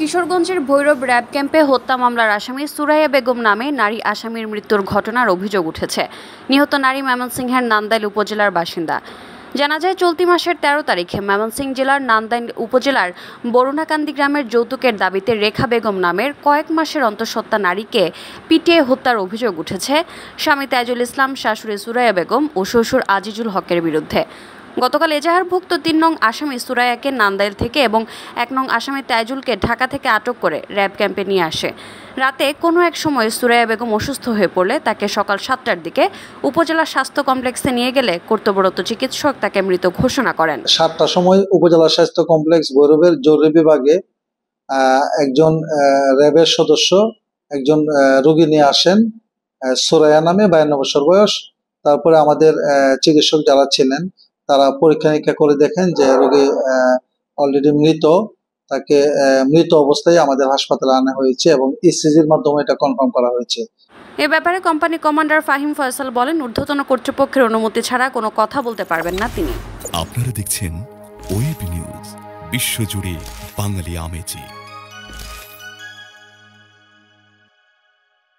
কিশোরগঞ্জের ভৈরব র্যাব ক্যাম্পে হত্যা মামলার আসামি সুরাইয়া বেগম নামে নারী আসামির মৃত্যুর ঘটনার অভিযোগ উঠেছে। নিহত নারী ময়মনসিংহের নান্দাইল উপজেলার বাসিন্দা। জানা যায়, চলতি মাসের 13 তারিখে ময়মনসিংহ জেলার নান্দাইল উপজেলার বরুণাকান্দি গ্রামের যৌতুকের দাবিতে রেখা বেগম নামের কয়েক মাসের অন্তঃসত্ত্বা নারীকে পিটিয়ে হত্যার অভিযোগ উঠেছে স্বামী তাইজুল ইসলাম, শাশুড়ি সুরাইয়া বেগম ও শ্বশুর আজিজুল হকের বিরুদ্ধে। গতকাল এজাহারভুক্ত 3 নং আসামি সুরাইয়াকে নান্দাইল থেকে এবং 1 নং আসামি তাইজুলকে ঢাকা থেকে আটক করে র্যাব ক্যাম্পে নিয়ে আসে। রাতে কোনো এক সময় সুরাইয়া বেগম অসুস্থ হয়ে পড়লে তাকে সকাল 7টার দিকে উপজেলা স্বাস্থ্য কমপ্লেক্সে নিয়ে গেলে কর্তব্যরত চিকিৎসক তাকে মৃত ঘোষণা করেন। 7টার সময় উপজেলা স্বাস্থ্য কমপ্লেক্স ভৈরবের জরুরি বিভাগে একজন র্যাবের সদস্য একজন রোগী নিয়ে আসেন, সুরাইয়া নামে, 52 বছর বয়স। তারপরে আমাদের চিকিৎসক যারা ছিলেন তারা পরীক্ষা নিরীক্ষা করে দেখেন যে রোগী অলরেডি মৃত। তাকে মৃত অবস্থায় আমাদের হাসপাতালে আনা হয়েছে এবং ইসিজির মাধ্যমে এটা কনফার্ম করা হয়েছে। এ ব্যাপারে কোম্পানি কমান্ডার ফাহিম ফয়সাল বলেন, ঊর্ধ্বতন কর্তৃপক্ষের অনুমতি ছাড়া কোনো কথা বলতে পারবেন না তিনি। আপনারা দেখছেন ওয়েব নিউজ, বিশ্বজুড়ে বাঙালি আমেজি।